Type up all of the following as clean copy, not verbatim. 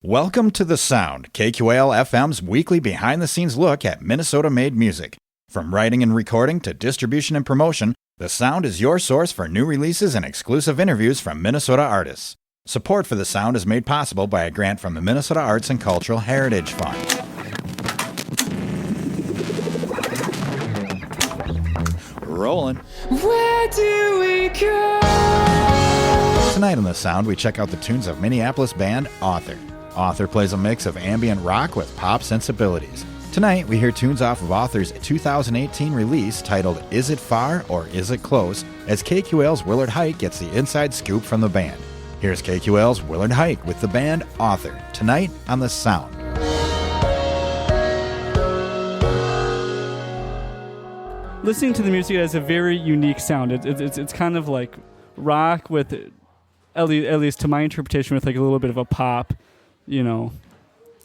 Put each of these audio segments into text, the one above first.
Welcome to The Sound, KQAL FM's weekly behind-the-scenes look at Minnesota-made music. From writing and recording to distribution and promotion, The Sound is your source for new releases and exclusive interviews from Minnesota artists. Support for The Sound is made possible by a grant from the Minnesota Arts and Cultural Heritage Fund. Rolling. Where do we go? Tonight on The Sound, we check out the tunes of Minneapolis band Author. Author plays a mix of ambient rock with pop sensibilities. Tonight, we hear tunes off of Author's 2018 release titled Is It Far or Is It Close, as KQAL's Willard Hyuck gets the inside scoop from the band. Here's KQAL's Willard Hyuck with the band Author, tonight on The Sound. Listening to the music has a very unique sound. It's kind of like rock with, at least to my interpretation, with like a little bit of a pop,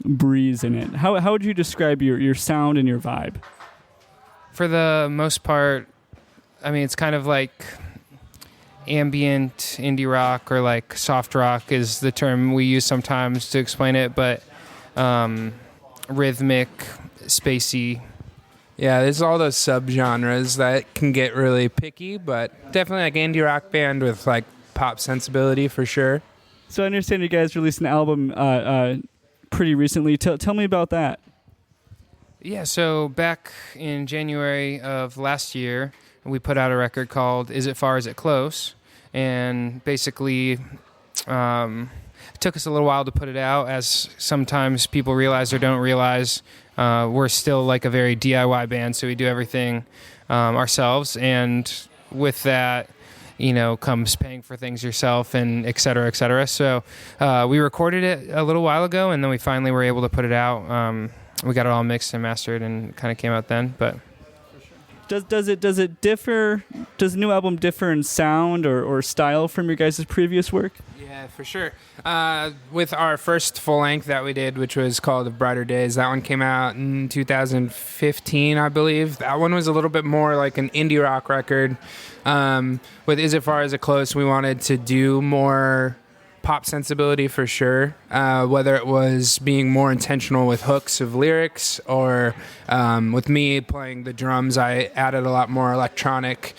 breeze in it. How would you describe your sound and your vibe? For the most part, I mean, it's kind of like ambient indie rock, or like soft rock is the term we use sometimes to explain it, but rhythmic, spacey. Yeah, there's all those subgenres that can get really picky, but definitely like indie rock band with like pop sensibility for sure. So I understand you guys released an album pretty recently. Tell me about that. Yeah, so back in January of last year, we put out a record called Is It Far, Is It Close? And basically, it took us a little while to put it out, as sometimes people realize or don't realize we're still like a very DIY band, so we do everything ourselves. And with that, comes paying for things yourself and et cetera, et cetera. So we recorded it a little while ago, and then we finally were able to put it out. We got it all mixed and mastered, and kind of came out then. But does it differ? Does the new album differ in sound or style from your guys' previous work? Yeah, for sure. With our first full length that we did, which was called Of Brighter Days, that one came out in 2015, I believe. That one was a little bit more like an indie rock record. With Is It Far, Is It Close, we wanted to do more pop sensibility for sure, whether it was being more intentional with hooks of lyrics, or with me playing the drums, I added a lot more electronic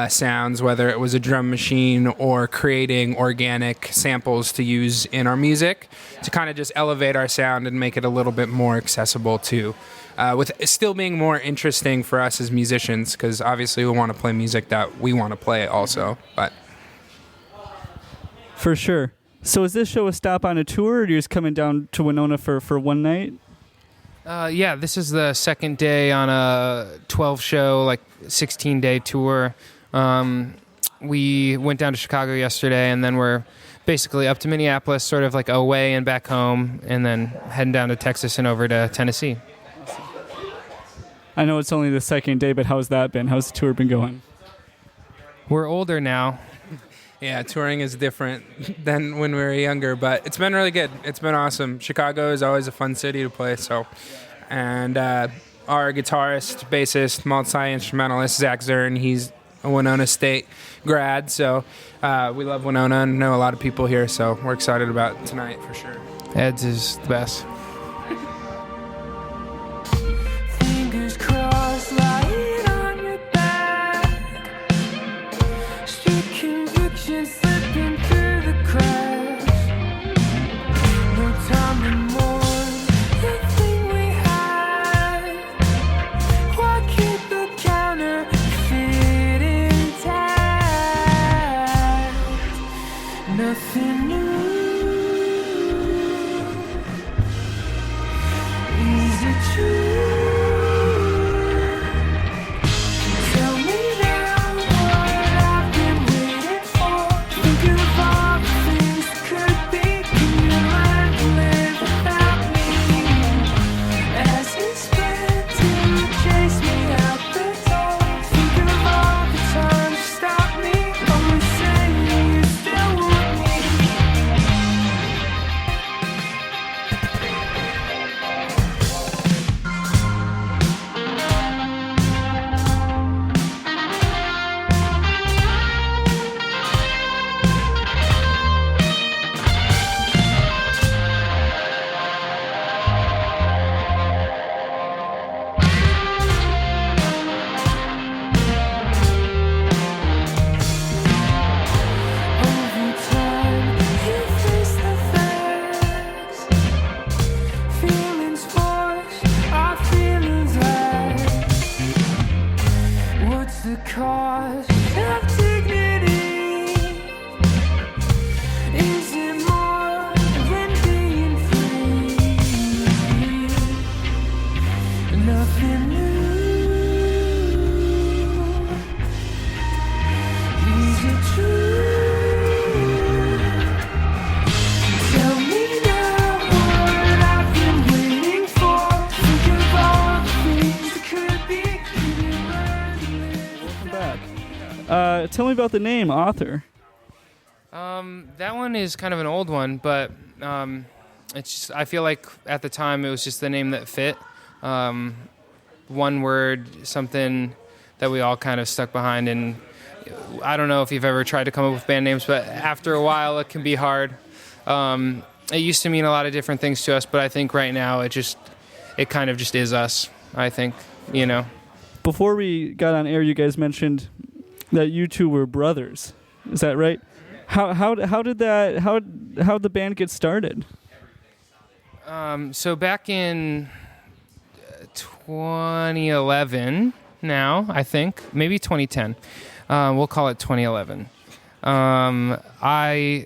sounds, whether it was a drum machine or creating organic samples to use in our music to kind of just elevate our sound and make it a little bit more accessible too. With still being more interesting for us as musicians, because obviously we want to play music that we want to play also. But for sure. So is this show a stop on a tour, or are you just coming down to Winona for one night? Yeah, this is the second day on a 12-show, like 16-day tour. We went down to Chicago yesterday, and then we're basically up to Minneapolis, sort of like away and back home, and then heading down to Texas and over to Tennessee. I know it's only the second day, but how's that been? How's the tour been going? We're older now. yeah, touring is different than when we were younger, but it's been really good. It's been awesome. Chicago is always a fun city to play. And our guitarist, bassist, multi-instrumentalist, Zach Zern, he's a Winona State grad, so we love Winona and know a lot of people here, so we're excited about tonight for sure. Ed's is the best. Fingers crossed, lying on your back. Street conviction slipping through the cracks. No time to mourn the thing we had. Why keep the counterfeit intact? Nothing new. Tell me about the name, Author. That one is kind of an old one, but it's just, I feel like at the time it was just the name that fit. One word, something that we all kind of stuck behind. And I don't know if you've ever tried to come up with band names, but after a while it can be hard. It used to mean a lot of different things to us, but I think right now it kind of just is us, I think, you know. Before we got on air, you guys mentioned that you two were brothers. Is that right? How did the band get started? So back in 2011 now, I think, maybe 2010. We'll call it 2011. I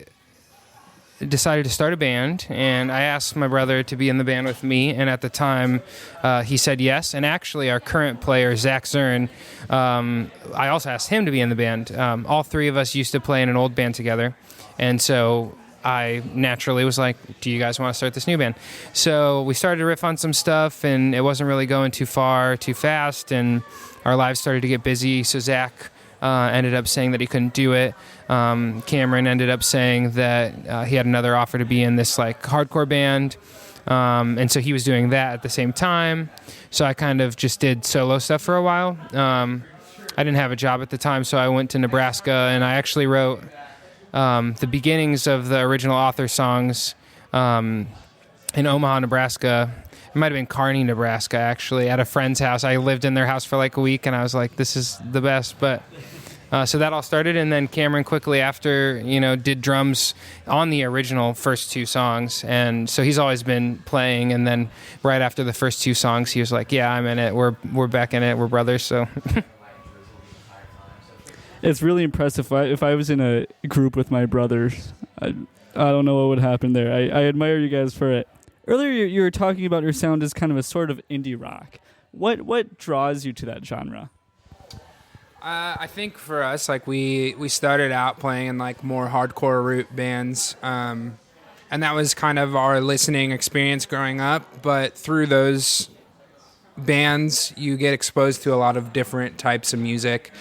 decided to start a band, and I asked my brother to be in the band with me, and at the time he said yes. And actually our current player, Zach Zern, I also asked him to be in the band. All three of us used to play in an old band together, and so I naturally was like, do you guys want to start this new band? So we started to riff on some stuff, and it wasn't really going too far, too fast, and our lives started to get busy, so Zach ended up saying that he couldn't do it. Cameron ended up saying that he had another offer to be in this like hardcore band, and so he was doing that at the same time. So I kind of just did solo stuff for a while. I didn't have a job at the time, so I went to Nebraska, and I actually wrote the beginnings of the original Author songs in Omaha, Nebraska. It might have been Kearney, Nebraska, actually, at a friend's house. I lived in their house for like a week, and I was like, this is the best. But so that all started, and then Cameron quickly after, did drums on the original first two songs. And so he's always been playing, and then right after the first two songs, he was like, yeah, I'm in it. We're back in it. We're brothers, so... It's really impressive. If I was in a group with my brothers, I don't know what would happen there. I admire you guys for it. Earlier, you were talking about your sound as kind of a sort of indie rock. What draws you to that genre? I think for us, like we started out playing in like more hardcore root bands, and that was kind of our listening experience growing up. But through those bands, you get exposed to a lot of different types of music.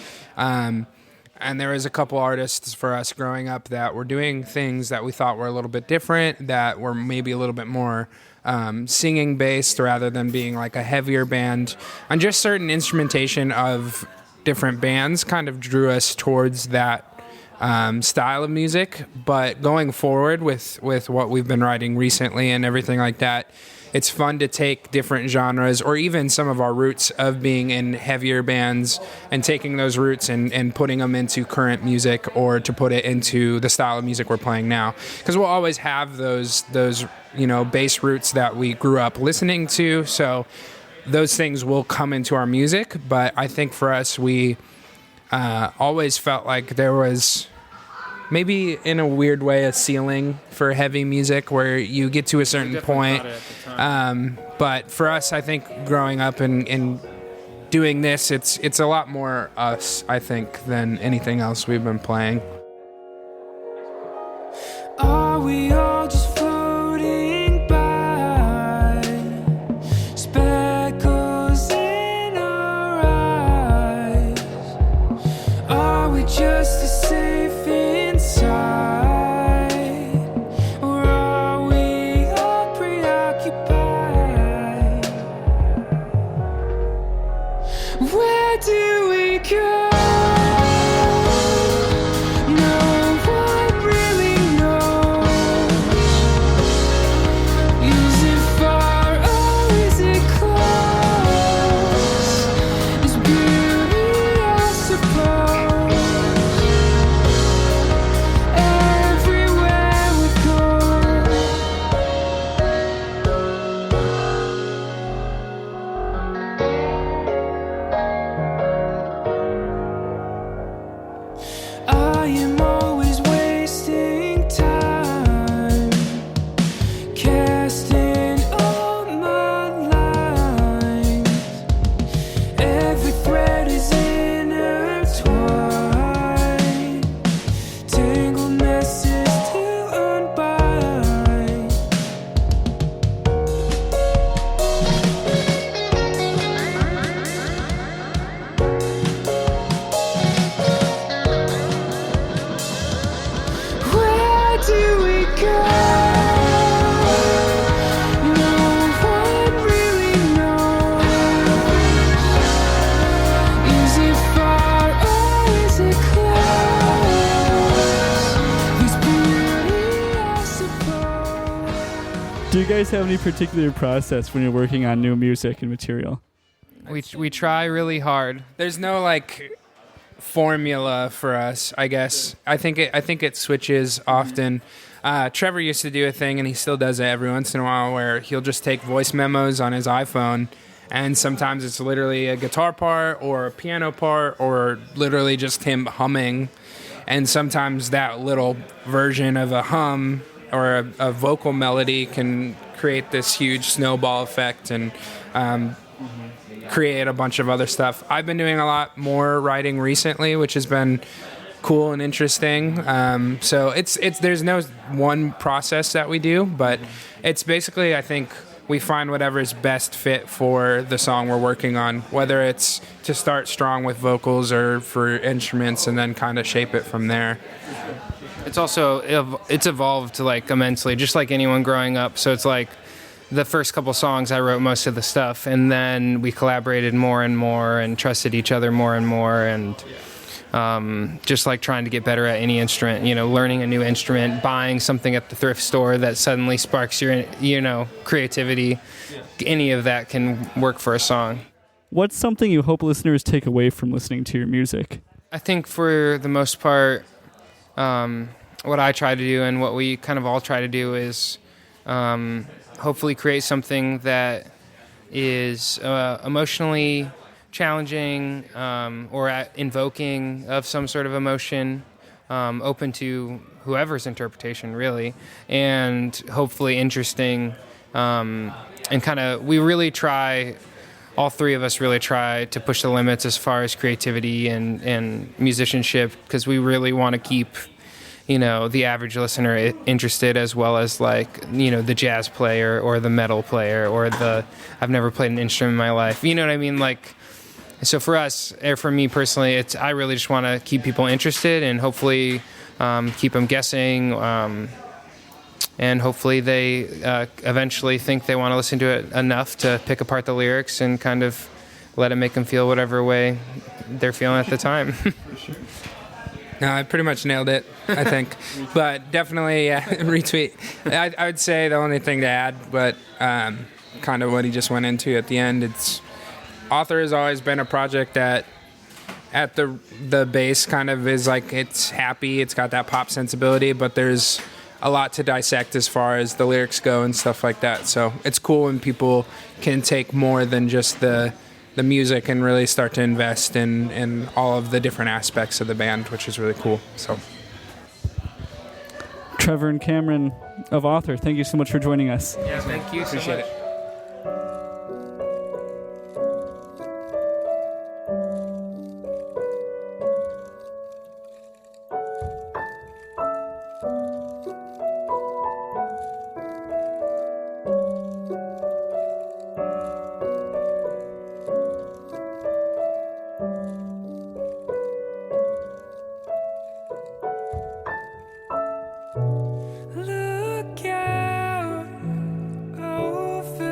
And there was a couple artists for us growing up that were doing things that we thought were a little bit different, that were maybe a little bit more singing based rather than being like a heavier band. And just certain instrumentation of different bands kind of drew us towards that style of music. But going forward with what we've been writing recently and everything like that, it's fun to take different genres or even some of our roots of being in heavier bands and taking those roots and putting them into current music or to put it into the style of music we're playing now. Because we'll always have those bass roots that we grew up listening to. So those things will come into our music. But I think for us, we always felt like there was... maybe in a weird way a ceiling for heavy music where you get to a certain point. But for us, I think growing up and doing this, it's a lot more us, I think, than anything else we've been playing. Are we all just floating by? Speckles in our eyes. Are we just as safe inside? Or are we all preoccupied? Where do we go? No one really knows. Do you guys have any particular process when you're working on new music and material? We try really hard. There's no like formula for us, I guess. I think it switches often. Trevor used to do a thing, and he still does it every once in a while, where he'll just take voice memos on his iPhone, and sometimes it's literally a guitar part or a piano part or literally just him humming, and sometimes that little version of a hum or a vocal melody can create this huge snowball effect and create a bunch of other stuff. I've been doing a lot more writing recently, which has been cool and interesting. So it's there's no one process that we do, but it's basically, I think, we find whatever's best fit for the song we're working on, whether it's to start strong with vocals or for instruments and then kind of shape it from there. It's also it's evolved like immensely, just like anyone growing up. So it's like the first couple songs I wrote most of the stuff, and then we collaborated more and more and trusted each other more and more, and just like trying to get better at any instrument, learning a new instrument, buying something at the thrift store that suddenly sparks your creativity. Any of that can work for a song. What's something you hope listeners take away from listening to your music? I think for the most part, what I try to do and what we kind of all try to do is hopefully create something that is emotionally challenging or invoking of some sort of emotion, open to whoever's interpretation, really, and hopefully interesting. And kind of, we really try, all three of us really try to push the limits as far as creativity and musicianship, because we really want to keep the average listener interested, as well as the jazz player or the metal player or I've never played an instrument in my life. You know what I mean? So for us, or for me personally, I really just want to keep people interested and hopefully keep them guessing, and hopefully they eventually think they want to listen to it enough to pick apart the lyrics and kind of let it make them feel whatever way they're feeling at the time. No, I pretty much nailed it, I think. But definitely retweet. I would say the only thing to add, but kind of what he just went into at the end, Author has always been a project that at the base kind of is like, it's happy, it's got that pop sensibility, but there's a lot to dissect as far as the lyrics go and stuff like that. So it's cool when people can take more than just the music and really start to invest in all of the different aspects of the band, which is really cool. So Trevor and Cameron of Author, thank you so much for joining us. Yeah, thank you. Appreciate it. Look out over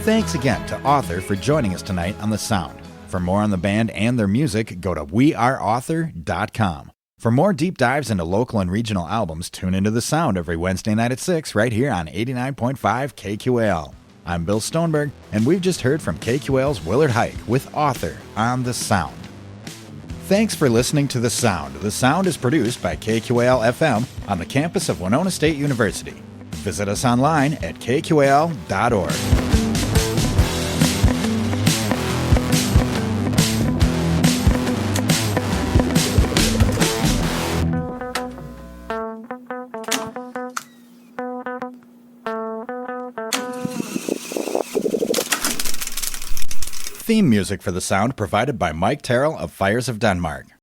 Thanks again to Author for joining us tonight on The Sound. For more on the band and their music, go to weareauthor.com. For more deep dives into local and regional albums, tune into The Sound every Wednesday night at 6 right here on 89.5 KQAL. I'm Bill Stoneberg, and we've just heard from KQAL's Willard Hyuck with Author on The Sound. Thanks for listening to The Sound. The Sound is produced by KQAL FM on the campus of Winona State University. Visit us online at kqal.org. Theme music for The Sound provided by Mike Terrell of Fires of Denmark.